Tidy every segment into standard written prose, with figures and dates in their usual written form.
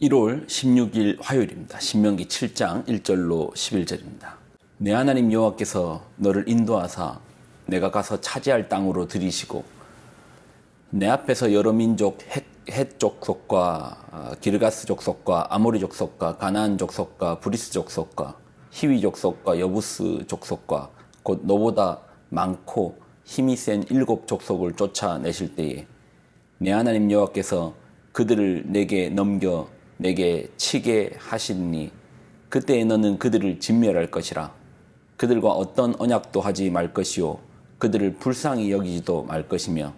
1월 16일 화요일입니다. 신명기 7장 1절로 11절입니다. 내 하나님 여호와께서 너를 인도하사 내가 가서 차지할 땅으로 들이시고 내 앞에서 여러 민족 헷 족속과 기르가스 족속과 아모리 족속과 가나안 족속과 브리스 족속과 히위 족속과 여부스 족속과 곧 너보다 많고 힘이 센 7 족속을 쫓아내실 때에 내 하나님 여호와께서 그들을 내게 넘겨 내게 치게 하시니 그때에 너는 그들을 진멸할 것이라. 그들과 어떤 언약도 하지 말 것이요 그들을 불쌍히 여기지도 말 것이며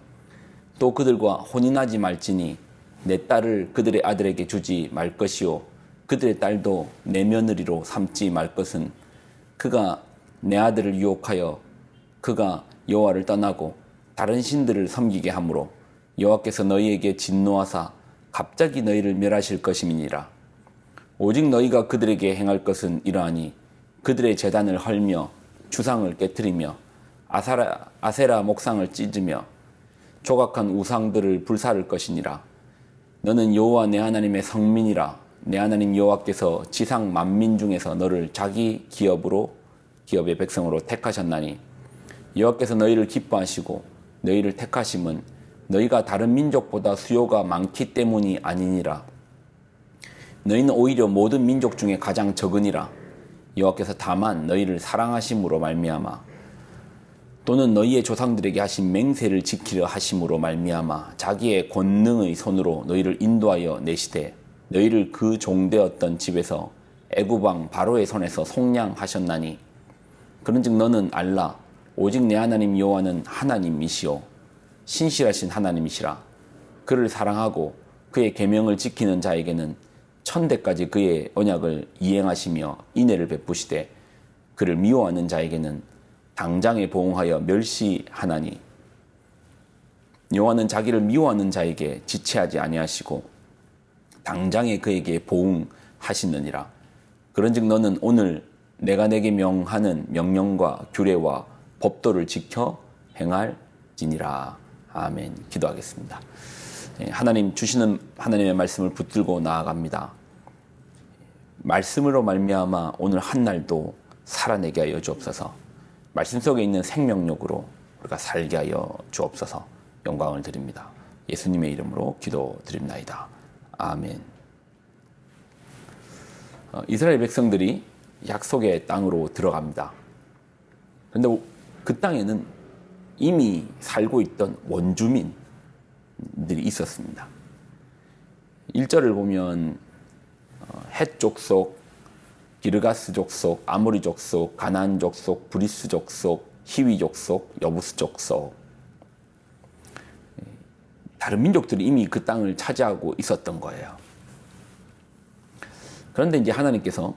또 그들과 혼인하지 말지니 내 딸을 그들의 아들에게 주지 말 것이요 그들의 딸도 내 며느리로 삼지 말 것은 그가 내 아들을 유혹하여 그가 여호와를 떠나고 다른 신들을 섬기게 하므로 여호와께서 너희에게 진노하사 갑자기 너희를 멸하실 것임이니라. 오직 너희가 그들에게 행할 것은 이러하니 그들의 제단을 헐며 주상을 깨뜨리며 아세라 목상을 찢으며 조각한 우상들을 불사를 것이니라. 너는 여호와 내 하나님의 성민이라. 내 하나님 여호와께서 지상 만민 중에서 너를 자기 기업의 백성으로 택하셨나니 여호와께서 너희를 기뻐하시고 너희를 택하심은 너희가 다른 민족보다 수요가 많기 때문이 아니니라. 너희는 오히려 모든 민족 중에 가장 적으니라. 여호와께서 다만 너희를 사랑하심으로 말미암아 또는 너희의 조상들에게 하신 맹세를 지키려 하심으로 말미암아 자기의 권능의 손으로 너희를 인도하여 내시되 너희를 그 종되었던 집에서 애굽 왕 바로의 손에서 속량하셨나니 그런즉 너는 알라. 오직 내 하나님 여호와는 하나님이시오 신실하신 하나님이시라. 그를 사랑하고 그의 계명을 지키는 자에게는 천대까지 그의 언약을 이행하시며 인애를 베푸시되 그를 미워하는 자에게는 당장에 보응하여 멸시하나니 여호와는 자기를 미워하는 자에게 지체하지 아니하시고 당장에 그에게 보응하시느니라. 그런즉 너는 오늘 내가 내게 명하는 명령과 규례와 법도를 지켜 행할지니라. 아멘. 기도하겠습니다. 하나님 주시는 하나님의 말씀을 붙들고 나아갑니다. 말씀으로 말미암아 오늘 한 날도 살아내게 하여 주옵소서. 말씀 속에 있는 생명력으로 우리가 살게 하여 주옵소서. 영광을 드립니다. 예수님의 이름으로 기도드립나이다. 아멘. 이스라엘 백성들이 약속의 땅으로 들어갑니다. 그런데 그 땅에는 이미 살고 있던 원주민들이 있었습니다. 1절을 보면 헷 족속, 기르가스 족속, 아모리 족속, 가나안 족속, 브리스 족속, 히위 족속, 여부스 족속 다른 민족들이 이미 그 땅을 차지하고 있었던 거예요. 그런데 이제 하나님께서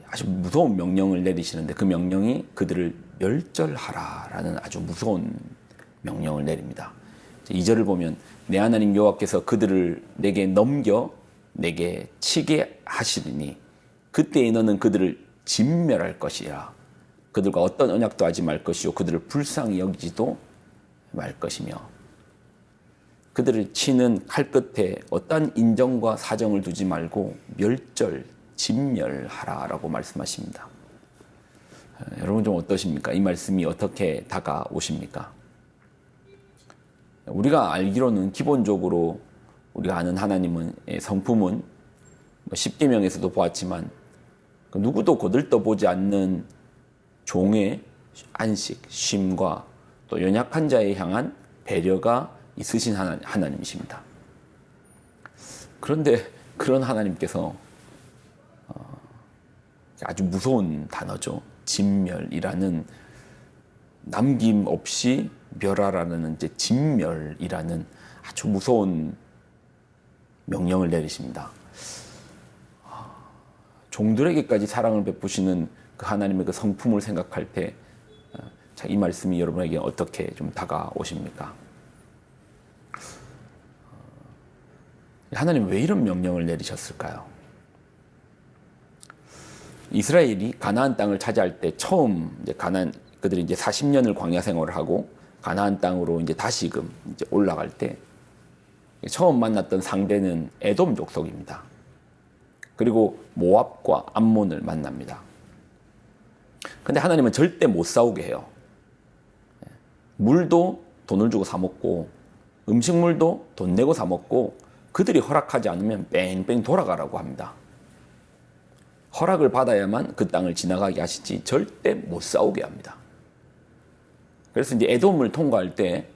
아주 무서운 명령을 내리시는데 그 명령이 그들을 멸절하라라는 아주 무서운 명령을 내립니다. 2절을 보면 내 하나님 여호와께서 그들을 내게 넘겨 내게 치게 하시리니 그때에 너는 그들을 진멸할 것이라. 그들과 어떤 언약도 하지 말 것이요 그들을 불쌍히 여기지도 말 것이며 그들을 치는 칼 끝에 어떠한 인정과 사정을 두지 말고 진멸하라라고 말씀하십니다. 여러분 좀 어떠십니까? 이 말씀이 어떻게 다가오십니까? 우리가 알기로는 기본적으로 우리가 아는 하나님은 성품은 10계명에서도 보았지만 누구도 거들떠보지 않는 종의 안식, 쉼과 또 연약한 자에 향한 배려가 있으신 하나님이십니다. 그런데 그런 하나님께서 아주 무서운 단어죠. 진멸이라는 남김없이 멸하라는 이제 진멸이라는 아주 무서운 명령을 내리십니다. 종들에게까지 사랑을 베푸시는 그 하나님의 그 성품을 생각할 때 이 말씀이 여러분에게 어떻게 좀 다가오십니까? 하나님 왜 이런 명령을 내리셨을까요? 이스라엘이 가나안 땅을 차지할 때 처음 그들이 이제 40년을 광야 생활을 하고 가나안 땅으로 이제 다시금 이제 올라갈 때 처음 만났던 상대는 에돔 족속입니다. 그리고 모압과 암몬을 만납니다. 근데 하나님은 절대 못 싸우게 해요. 물도 돈을 주고 사 먹고 음식물도 돈 내고 사 먹고 그들이 허락하지 않으면 뺑뺑 돌아가라고 합니다. 허락을 받아야만 그 땅을 지나가게 하시지 절대 못 싸우게 합니다. 그래서 이제 에돔을 통과할 때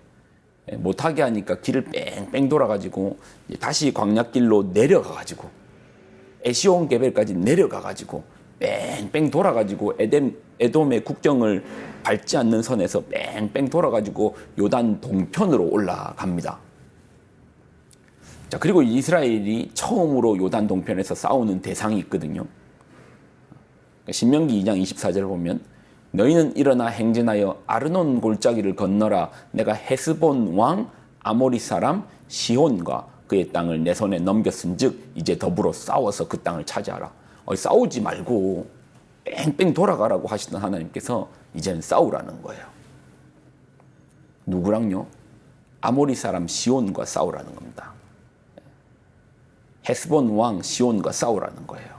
못하게 하니까 길을 뺑뺑 돌아가지고 다시 광야길로 내려가가지고 에시온 게벨까지 내려가가지고 뺑뺑 돌아가지고 에돔의 국경을 밟지 않는 선에서 뺑뺑 돌아가지고 요단 동편으로 올라갑니다. 자, 그리고 이스라엘이 처음으로 요단 동편에서 싸우는 대상이 있거든요. 신명기 2장 24절을 보면 너희는 일어나 행진하여 아르논 골짜기를 건너라. 내가 헤스본 왕 아모리 사람 시혼과 그의 땅을 내 손에 넘겼은즉 이제 더불어 싸워서 그 땅을 차지하라. 싸우지 말고 뺑뺑 돌아가라고 하시던 하나님께서 이제는 싸우라는 거예요. 누구랑요? 아모리 사람 시혼과 싸우라는 겁니다. 헤스본 왕 시혼과 싸우라는 거예요.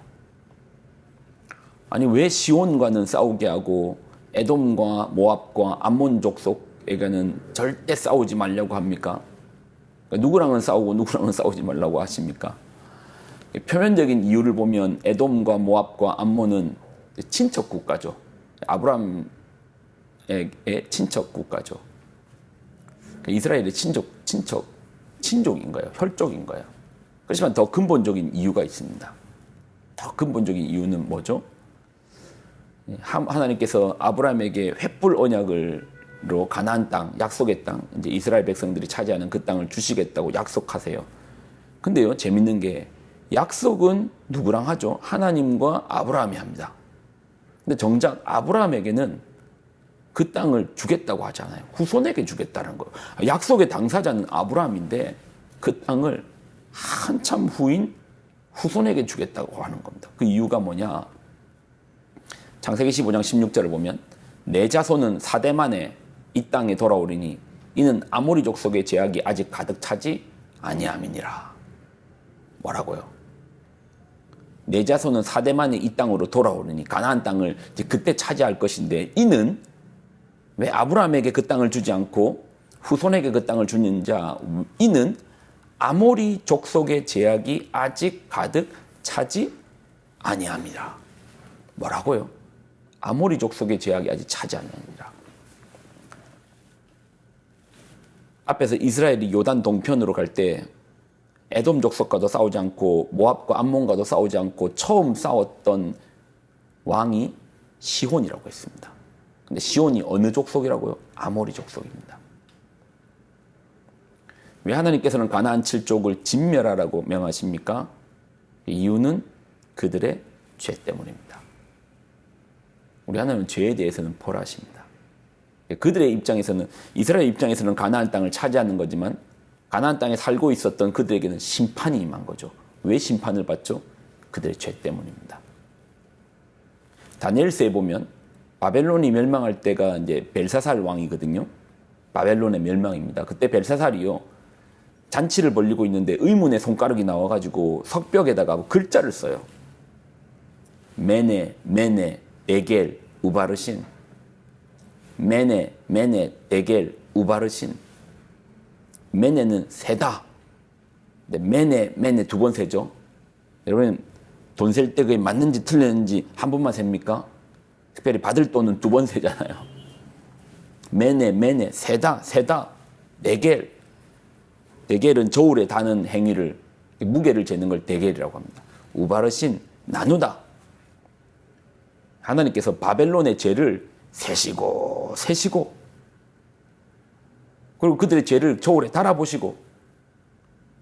아니 왜 시혼과는 싸우게 하고 에돔과 모압과 암몬 족속에게는 절대 싸우지 말라고 합니까? 그러니까 누구랑은 싸우고 누구랑은 싸우지 말라고 하십니까? 표면적인 이유를 보면 에돔과 모압과 암몬은 친척 국가죠. 아브라함의 친척 국가죠. 이스라엘의 친족인 거예요. 혈족인 거예요. 그렇지만 더 근본적인 이유가 있습니다. 더 근본적인 이유는 뭐죠? 하나님께서 아브라함에게 횃불 언약으로 가나안 땅, 약속의 땅, 이제 이스라엘 백성들이 차지하는 그 땅을 주시겠다고 약속하세요. 근데요, 재밌는 게 약속은 누구랑 하죠? 하나님과 아브라함이 합니다. 근데 정작 아브라함에게는 그 땅을 주겠다고 하잖아요. 후손에게 주겠다는 거예요. 약속의 당사자는 아브라함인데 그 땅을 한참 후인 후손에게 주겠다고 하는 겁니다. 그 이유가 뭐냐? 창세기 15장 16절을 보면 내 자손은 4대 만에 이 땅에 돌아오리니 이는 아모리 족속의 제약이 아직 가득 차지 아니함이니라. 뭐라고요? 내 자손은 4대 만에 이 땅으로 돌아오리니 가나안 땅을 이제 그때 차지할 것인데 이는 왜 아브라함에게 그 땅을 주지 않고 후손에게 그 땅을 주는 자 이는 아모리 족속의 제약이 아직 가득 차지 아니함이라. 뭐라고요? 아모리 족속의 제약이 아직 차지 아니함이라. 앞에서 이스라엘이 요단 동편으로 갈 때 에돔 족속과도 싸우지 않고 모압과 암몬과도 싸우지 않고 처음 싸웠던 왕이 시혼이라고 했습니다. 근데 시혼이 어느 족속이라고요? 아모리 족속입니다. 왜 하나님께서는 가나안 7족을 진멸하라고 명하십니까? 이유는 그들의 죄 때문입니다. 우리 하나님은 죄에 대해서는 벌하십니다. 그들의 입장에서는, 이스라엘 입장에서는 가나안 땅을 차지하는 거지만 가나안 땅에 살고 있었던 그들에게는 심판이 임한 거죠. 왜 심판을 받죠? 그들의 죄 때문입니다. 다니엘서에 보면 바벨론이 멸망할 때가 이제 벨사살 왕이거든요. 바벨론의 멸망입니다. 그때 벨사살이요, 잔치를 벌리고 있는데 의문의 손가락이 나와가지고 석벽에다가 글자를 써요. 메네, 메네, 데겔, 우바르신. 메네, 메네, 데겔, 우바르신. 메네는 세다. 근데 메네, 메네 두 번 세죠. 여러분, 돈 셀 때 그게 맞는지 틀렸는지 한 번만 셉니까? 특별히 받을 돈은 두 번 세잖아요. 메네, 메네, 세다, 세다. 데겔. 데겔은 저울에 다는 행위를, 무게를 재는 걸 데겔이라고 합니다. 우바르신, 나누다. 하나님께서 바벨론의 죄를 세시고 그리고 그들의 죄를 저울에 달아보시고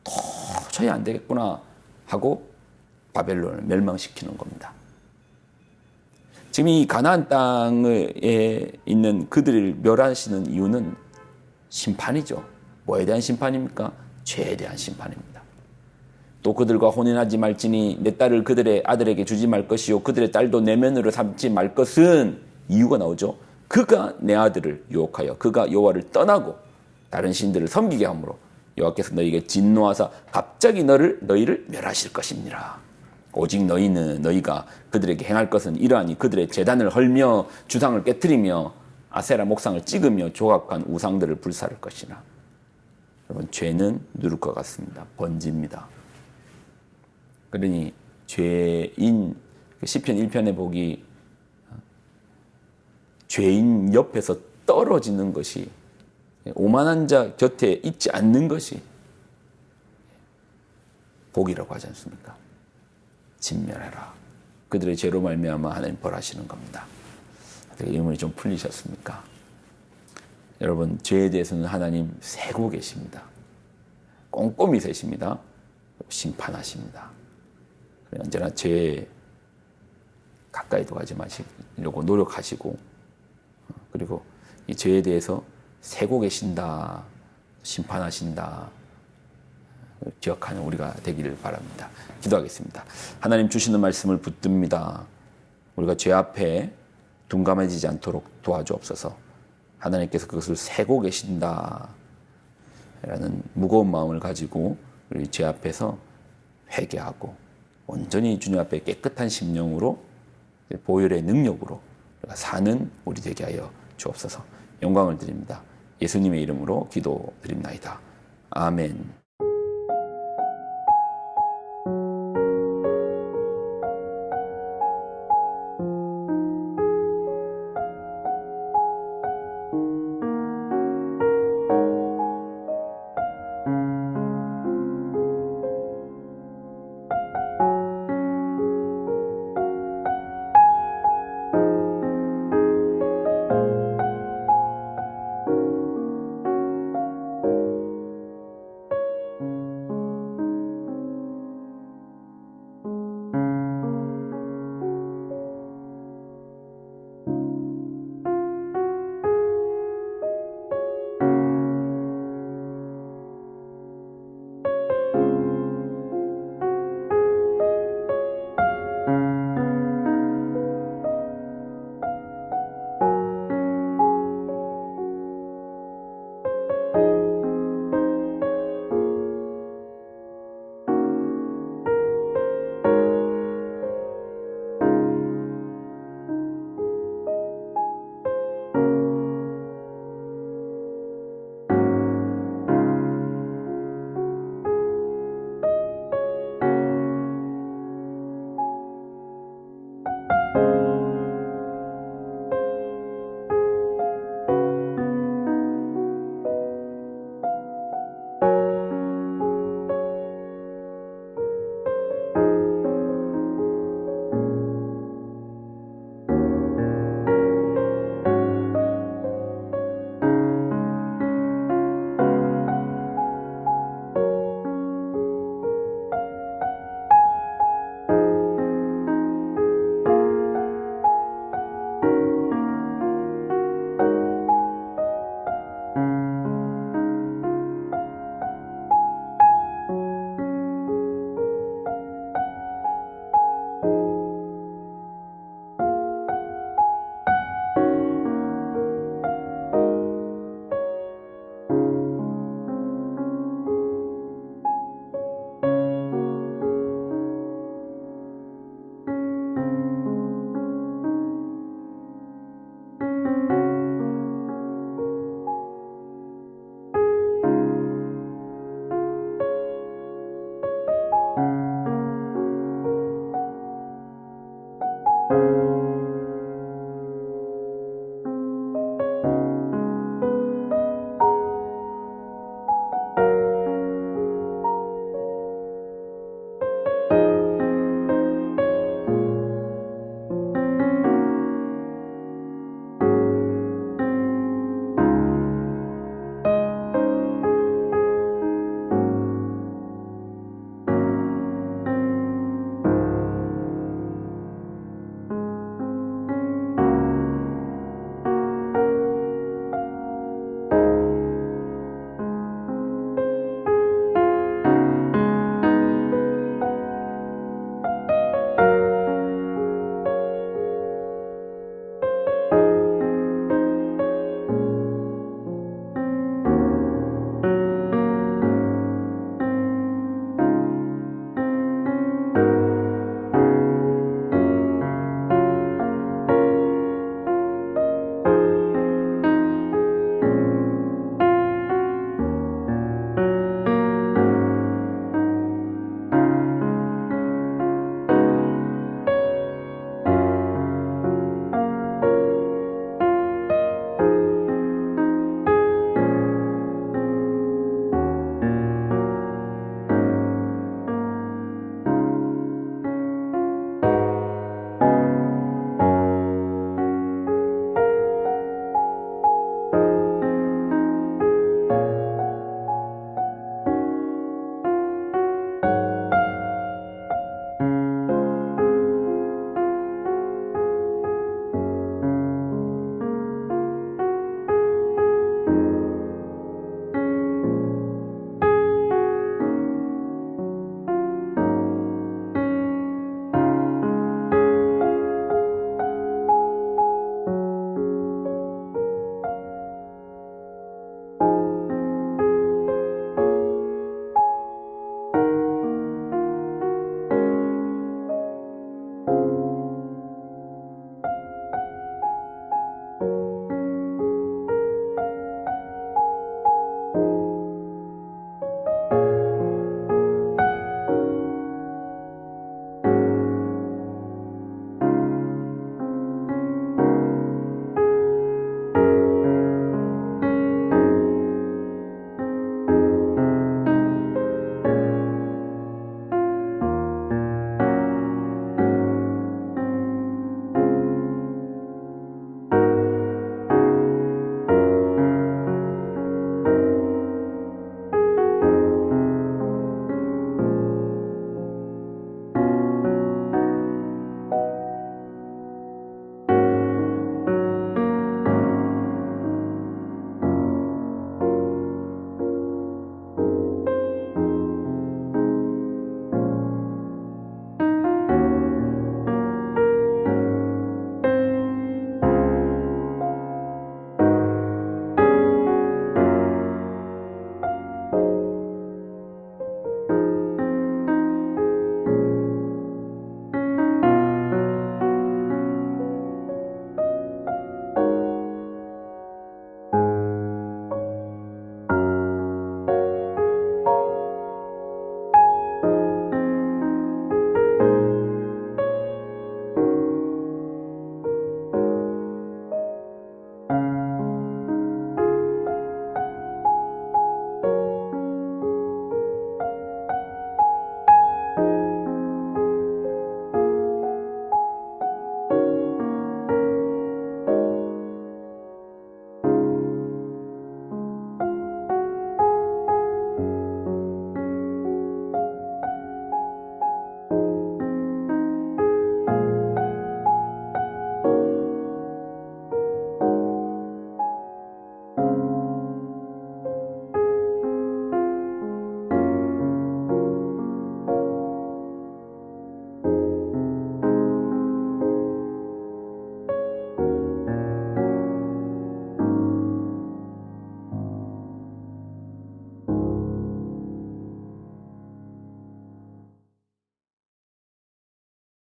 도저히 안 되겠구나 하고 바벨론을 멸망시키는 겁니다. 지금 이 가나안 땅에 있는 그들을 멸하시는 이유는 심판이죠. 뭐에 대한 심판입니까? 죄에 대한 심판입니다. 또 그들과 혼인하지 말지니 내 딸을 그들의 아들에게 주지 말 것이요 그들의 딸도 내 며느리로 삼지 말 것은, 이유가 나오죠. 그가 내 아들을 유혹하여 그가 여호와를 떠나고 다른 신들을 섬기게 함으로 여호와께서 너희에게 진노하사 갑자기 너희를 멸하실 것입니다. 오직 너희가 그들에게 행할 것은 이러하니 그들의 제단을 헐며 주상을 깨뜨리며 아세라 목상을 찍으며 조각한 우상들을 불사를 것이라. 여러분, 죄는 누를 것 같습니다. 번집니다. 그러니 죄인, 시편 1편에 보기 죄인 옆에서 떨어지는 것이, 오만한 자 곁에 있지 않는 것이 복이라고 하지 않습니까? 진멸해라. 그들의 죄로 말미암아 하나님 벌하시는 겁니다. 이 의문이 좀 풀리셨습니까? 여러분, 죄에 대해서는 하나님 세고 계십니다. 꼼꼼히 세십니다. 심판하십니다. 언제나 죄에 가까이도 가지 마시려고 노력하시고, 그리고 이 죄에 대해서 세고 계신다, 심판하신다, 기억하는 우리가 되기를 바랍니다. 기도하겠습니다. 하나님 주시는 말씀을 붙듭니다. 우리가 죄 앞에 둔감해지지 않도록 도와주옵소서. 하나님께서 그것을 세고 계신다 라는 무거운 마음을 가지고 우리 죄 앞에서 회개하고 온전히 주님 앞에 깨끗한 심령으로 보혈의 능력으로 사는 우리 되게 하여 주옵소서. 영광을 드립니다. 예수님의 이름으로 기도드립나이다. 아멘.